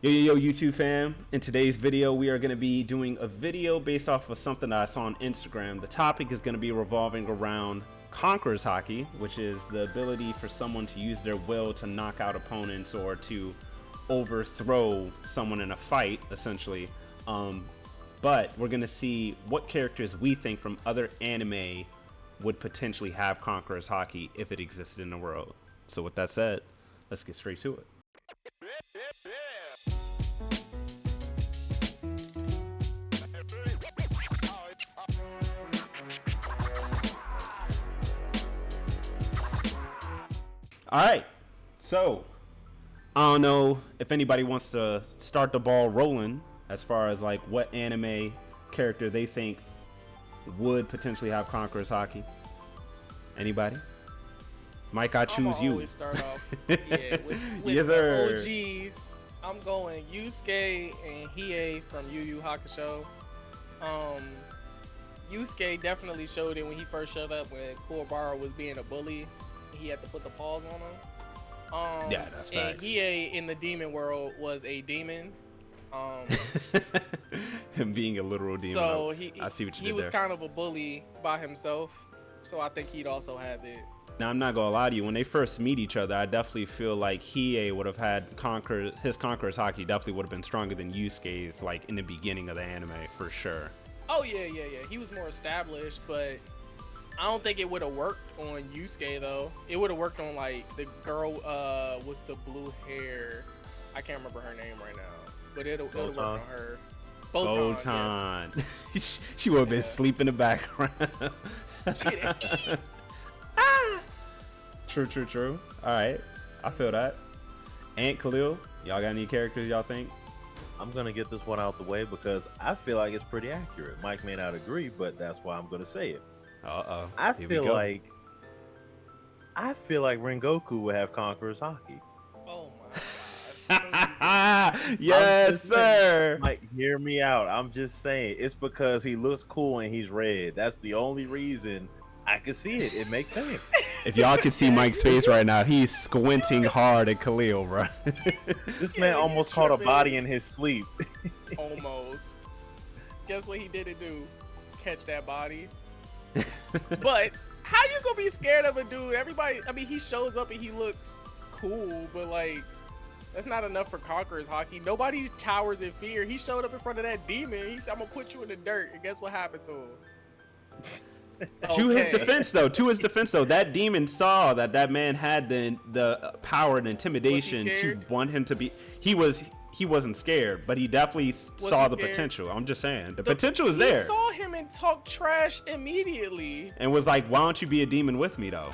Yo, YouTube fam. In today's video, we are going to be doing a video based off of something that I saw on Instagram. The topic is going to be revolving around Conquerors Haki, which is the ability for someone to use their will to knock out opponents or to overthrow someone in a fight, essentially. But we're going to see what characters we think from other anime would potentially have Conquerors Haki if it existed in the world. So with that said, let's get straight to it. All right, so I don't know if anybody wants to start the ball rolling as far as like what anime character they think would potentially have Conquerors Haki. Anybody? Mike, I choose you. Always start off, yeah, with yes, sir. the OGs. I'm going Yusuke and Hiei from Yu Yu Hakusho. Yusuke definitely showed it when he first showed up when Kuwabara was being a bully. He had to put the paws on him. Yeah, that's and facts. Hiei in the demon world was a demon. Him being a literal demon. So I see what you did he was there. kind of a bully by himself. So I think he'd also have it. Now, I'm not gonna lie to you. When they first meet each other, I definitely feel like Hiei would have had his Conquerors Haki definitely would have been stronger than Yusuke's, like in the beginning of the anime, for sure. Oh yeah. He was more established, but I don't think it would have worked on Yusuke though. It would have worked on like the girl with the blue hair. I can't remember her name right now, but it'll work on her. Botan. Yes. She would have been asleep in the background. True. All right, I feel that. Aunt Khalil, y'all got any characters y'all think? I'm gonna get this one out the way because I feel like it's pretty accurate. Mike may not agree, but that's why I'm gonna say it. I feel like Rengoku would have Conquerors Haki. Oh my gosh. Yes, sir. Mike, hear me out. I'm just saying it's because he looks cool and he's red. That's the only reason I can see it. It makes sense. If y'all could see Mike's face right now, he's squinting hard at Khalil, bro. This man almost caught a body in his sleep. Almost. Guess what he didn't do? Catch that body. But how you gonna be scared of a dude? Everybody, I mean, he shows up and he looks cool, but like, that's not enough for Conquerors Haki. Nobody towers in fear. He showed up in front of that demon. He said, "I'm gonna put you in the dirt." And guess what happened to him? To his defense, though, that demon saw that man had the power and intimidation to want him to be. He wasn't scared, but he definitely saw the potential. I'm just saying, the potential is there. He saw him and talked trash immediately, and was like, "Why don't you be a demon with me, though?"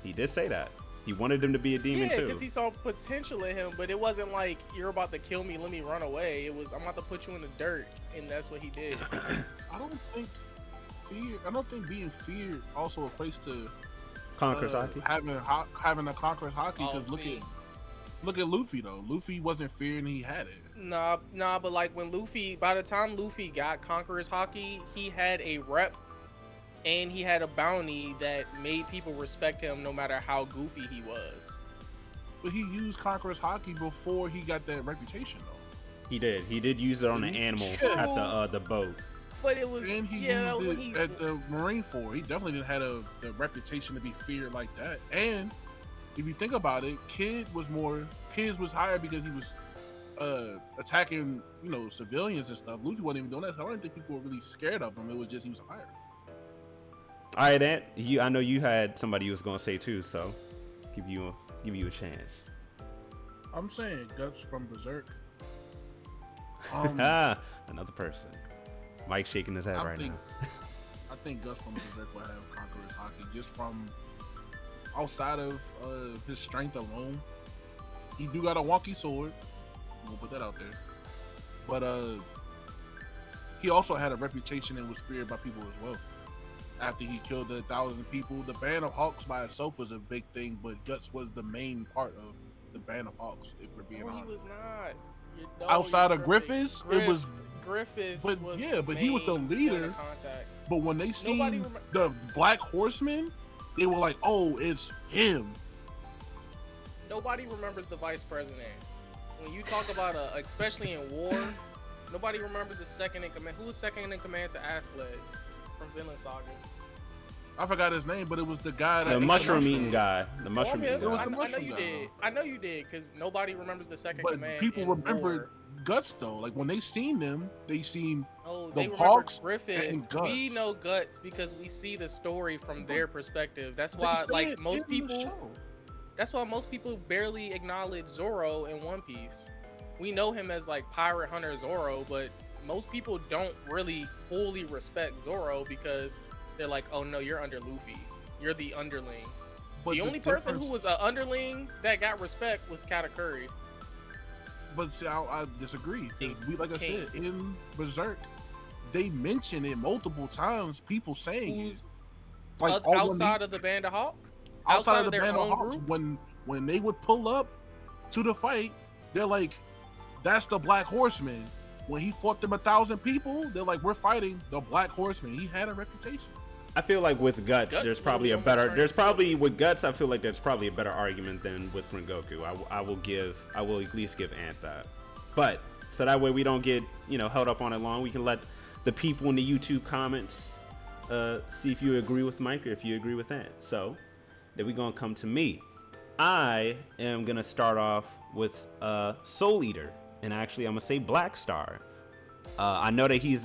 He did say that. He wanted him to be a demon too. because he saw potential in him, but it wasn't like you're about to kill me, let me run away. It was I'm about to put you in the dirt, and that's what he did. I don't think being feared also equates to Conquerors Haki. having a Conquerors Haki. Because look at Luffy though. Luffy wasn't feared and he had it. Nah, but like when by the time Luffy got Conquerors Haki, he had a rep and he had a bounty that made people respect him no matter how goofy he was. But he used Conquerors Haki before he got that reputation though. He did use it on an animal at the boat. But it was, and he used it at the Marine Corps. He definitely didn't have the reputation to be feared like that. And if you think about it, Kid was hired because he was attacking, civilians and stuff. Luffy wasn't even doing that. So I don't think people were really scared of him. It was just he was hired. All right, Ant. I know you had somebody you was gonna say too, so give you a chance. I'm saying Guts from Berserk. Another person. Mike's shaking his head now. I think Gus from Berserk will have Conquerors Haki just from outside of his strength alone. He do got a wonky sword. We'll put that out there. But he also had a reputation and was feared by people as well. After he killed 1,000 people, the Band of Hawks by itself was a big thing, but Guts was the main part of the Band of Hawks, if we're being honest. He was not. Outside of Griffiths, it was Griffiths. But he was the leader. But when they seen the Black Horseman, they were like, "Oh, it's him." Nobody remembers the vice president. when you talk about especially in war, nobody remembers the second in command. Who was second in command to Askeladd from Vinland Saga? I forgot his name, but it was the guy that The ate mushroom eating guy. The Oh, mushroom okay. eating was guy. the I know mushroom you guy, did. I know you did, because nobody remembers the second But command. people in remember war. Guts though. Like when they seen them, they seen Oh, the they remember Hawks Griffith. and Guts. We know Guts because we see the story from their perspective. That's They why, say like it most in the people, show. that's why most people barely acknowledge Zoro in One Piece. We know him as like Pirate Hunter Zoro, but most people don't really fully respect Zoro because they're like, oh no, you're under Luffy. You're the underling. But The only person who was an underling that got respect was Katakuri. But see, I disagree. 'Cause we, like I King. said, in Berserk, they mention it multiple times. People saying it, like Outside of the Band of Hawks? outside of the their Band of own Hawks, group? when they would pull up to the fight, they're like, "That's the Black Horseman." When he fought them 1,000 people, they're like, "We're fighting the Black Horseman." He had a reputation. I feel like with Guts, Guts there's probably a literally better. almost There's turned probably with Guts, I feel like there's probably a better argument than with Rengoku. I will at least give Ant that. But so that way we don't get held up on it long. We can let the people in the YouTube comments see if you agree with Mike or if you agree with Ant. So then we're gonna come to me. I am gonna start off with Soul Eater, and actually I'm gonna say Black Star. I know that he's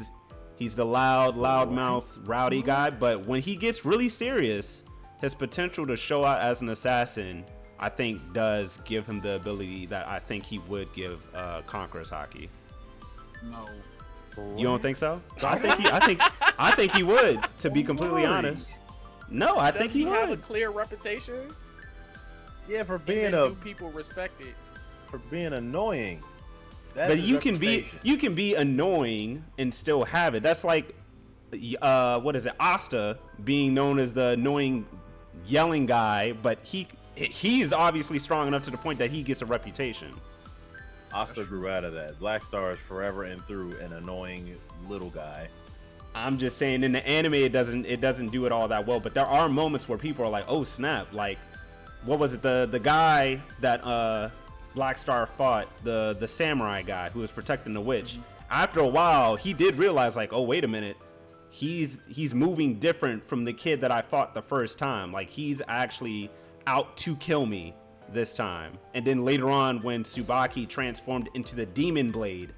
the loudmouth, rowdy guy, but when he gets really serious, his potential to show out as an assassin, I think, does give him the ability that I think he would give Conquerors Haki. No, You don't think so? I think he would. To be completely honest, no, I think he have a would. clear reputation? Yeah, for And being then do people respect it? annoying. That's But his you can reputation. be annoying and still have it. That's like what is it? Asta being known as the annoying yelling guy, but he's obviously strong enough to the point that he gets a reputation. Asta grew out of that. Black Star is forever and through an annoying little guy. I'm just saying in the anime it doesn't do it all that well, but there are moments where people are like, "Oh snap." Like what was it? The guy that Black Star fought, the samurai guy who was protecting the witch. After a while, he did realize like, "Oh, wait a minute. He's moving different from the kid that I fought the first time. Like he's actually out to kill me this time." And then later on when Tsubaki transformed into the demon blade,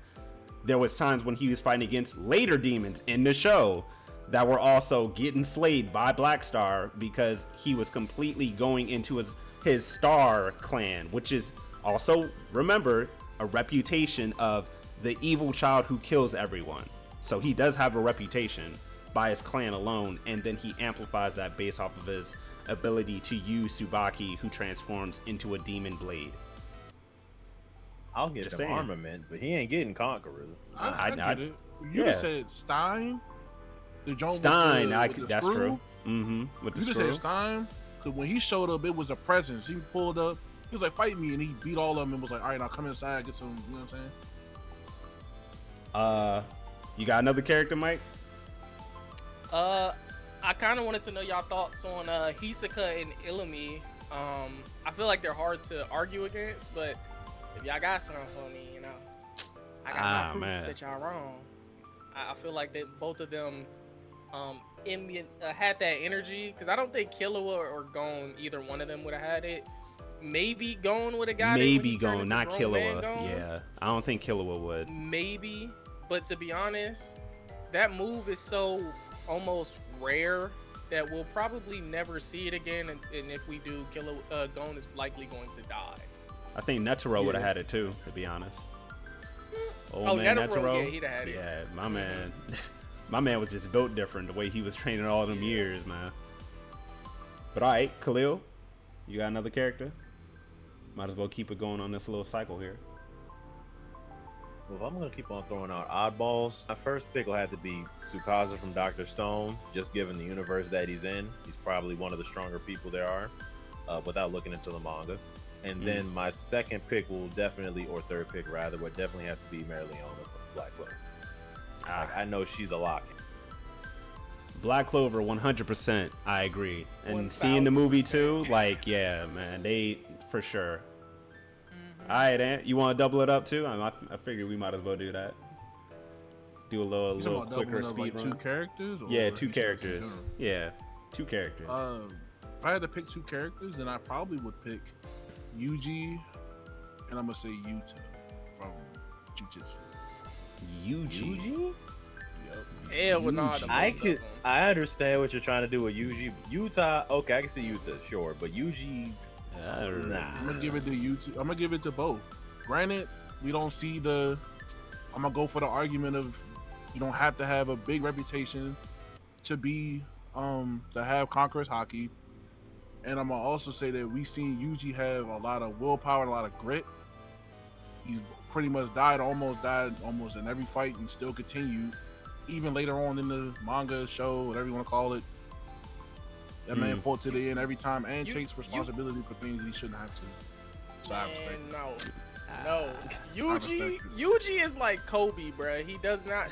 there was times when he was fighting against later demons in the show that were also getting slayed by Black Star because he was completely going into his Star clan, which is also, remember, a reputation of the evil child who kills everyone. So he does have a reputation by his clan alone, and then he amplifies that based off of his ability to use Tsubaki, who transforms into a demon blade. I'll give Just him saying. armament, but he ain't getting Conquerors. I get it. You yeah. just said Stein. The Jones Stein, with the that's screw. true. With the You just screw. said Stein, because when he showed up, it was a presence. He pulled up, he was like, "Fight me," and he beat all of them and was like, "All right, now come inside, get some." You know what I'm saying? You got another character, Mike? I kind of wanted to know y'all thoughts on Hisoka and Illumi. I feel like they're hard to argue against, but if y'all got something for me, I got my proof man. that y'all wrong. I feel like that both of them had that energy, because I don't think Killua or Gon, either one of them would have had it. Maybe Gon would have got it. Maybe Gon, not Killua. Yeah, I don't think Killua would. Maybe, but to be honest, that move is so almost rare that we'll probably never see it again, and if we do, Gon is likely going to die. I think Netero would have had it too, to be honest. Netero, yeah, he'd have had it. Yeah, my man. My man was just built different the way he was training all them years, man. But all right, Khalil, you got another character? Might as well keep it going on this little cycle here. Well, if I'm gonna keep on throwing out oddballs, my first pick will have to be Tsukasa from Dr.Stone. Just given the universe that he's in, he's probably one of the stronger people there are, without looking into the manga. And then my second pick will definitely, or third pick rather, would definitely have to be Marileona from Black Clover. Like, I know she's a lock. Black Clover, 100%. I agree. And seeing the movie too, like, yeah, man, they for sure. All right, Ant. You want to double it up too? I figured we might as well do that. Do a little quicker speed like run. 2 characters? Or Yeah, 2 you said characters. in general? Yeah, 2 characters. If I had to pick 2 characters, then I probably would pick Yuji, and I'm gonna say Yuta from Jujutsu. Yuji? Yep. Hell, with all the I understand what you're trying to do with Yuji. Yuta, okay, I can see Yuta, sure, but Yuji, nah. I'm gonna give it to Yuta. I'm gonna give it to both. Granted, we don't see the. I'm gonna go for the argument of you don't have to have a big reputation to be to have Conquerors Haki. And I'm gonna also say that we've seen Yuji have a lot of willpower and a lot of grit. He's pretty much almost died in every fight and still continued. Even later on in the manga, show, whatever you want to call it. That man fought to the end every time and takes responsibility for things that he shouldn't have to. So I respect it. No. Yuji is like Kobe, bruh. He does not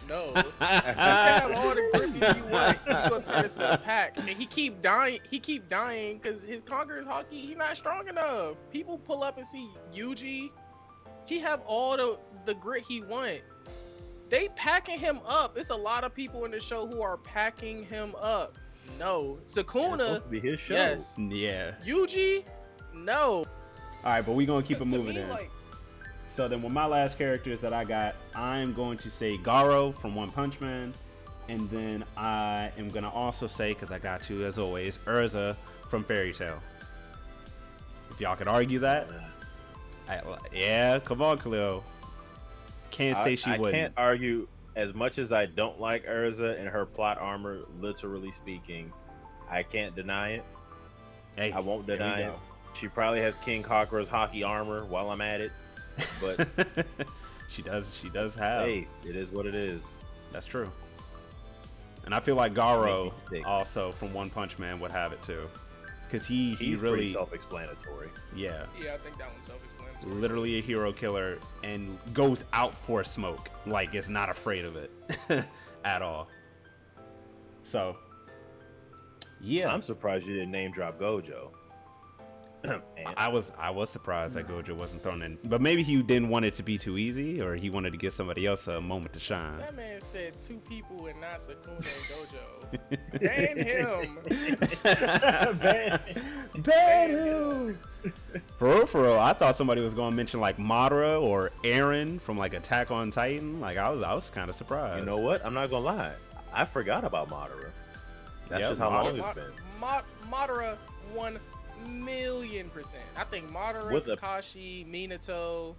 know. You can have all the grit you want. He gonna turn into a pack, and he keep dying. He keep dying because his Conquerors Haki, he not strong enough. People pull up and see Yuji. He have all the grit he want. They packing him up. It's a lot of people in the show who are packing him up. No, Sukuna. It's supposed to be his show. Yes. Yeah. Yuji, no. All right, but we're going to keep it To moving me, in. like, So then with my last characters that I got, I'm going to say Garo from One Punch Man. And then I am going to also say, because I got to, as always, Urza from Fairy Tail. If y'all could argue that. Yeah, come on, Khalil. Can't say she wouldn't. I can't argue. As much as I don't like Urza and her plot armor, literally speaking, I can't deny it. Hey, I won't deny it. She probably has King Conqueror's Haki armor while I'm at it, but she does have. Hey, it is what it is. That's true. And I feel like Garo also from One Punch Man would have it too, because he's really pretty self-explanatory. Yeah, I think that one's self-explanatory. Literally a hero killer and goes out for smoke, like is not afraid of it at all. So yeah, I'm surprised you didn't name drop Gojo. I was surprised that Gojo wasn't thrown in, but maybe he didn't want it to be too easy, or he wanted to give somebody else a moment to shine. That man said 2 people and not Sukuna and Gojo. Ban him. For real, I thought somebody was going to mention like Madara or Eren from like Attack on Titan. Like I was kind of surprised. You know what? I'm not gonna lie. I forgot about Madara. That's just how long it's been. Madara 1,000,000%. I think Madara, With a- Kakashi, Minato,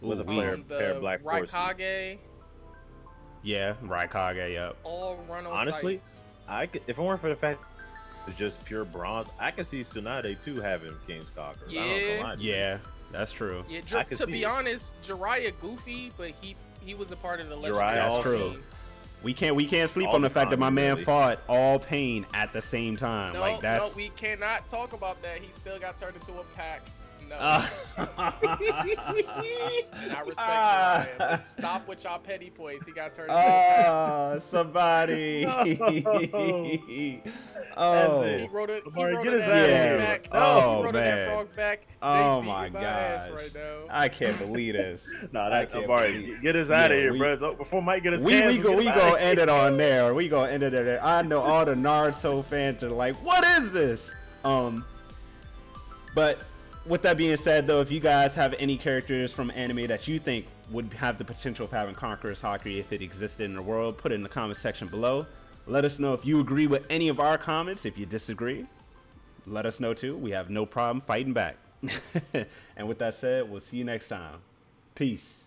With a pair of black horses. Raikage, Yeah, Raikage, yep. all run on Honestly, sites. if it weren't for the fact it's just pure bronze, I could see Tsunade too having King's Conquerors. I don't know why. Yeah, that's true. Yeah, I could to see be it. honest, Jiraiya goofy, but he was a part of the Jiraiya legendary That's also- true. team. We can't sleep All on the the fact that my time, man really. fought all pain at the same time. No, like that's no, we cannot talk about that. He still got turned into a pack. No. And I respect Jiraiya, but stop with y'all petty points. He got turned into a pack. Oh, somebody. Oh, He wrote it. He Amari, wrote get it his that ass here. back. Oh, No, he wrote man. that frog back. Oh, They my beating ass gosh. right now. I can't believe this. Nah, I that can't Amari, believe- get us out of Yeah, here, we- bro. So before Mike get us We canceled, gonna get us outta end here. it on there. We gonna end it there. I know all the Naruto fans are like, what is this? But with that being said, though, if you guys have any characters from anime that you think would have the potential of having Conquerors Haki if it existed in the world, put it in the comment section below. Let us know if you agree with any of our comments. If you disagree, let us know too. We have no problem fighting back. And with that said, we'll see you next time. Peace.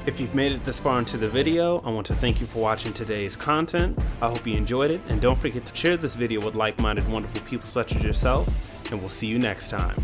If you've made it this far into the video, I want to thank you for watching today's content. I hope you enjoyed it, and don't forget to share this video with like-minded wonderful people such as yourself, and we'll see you next time.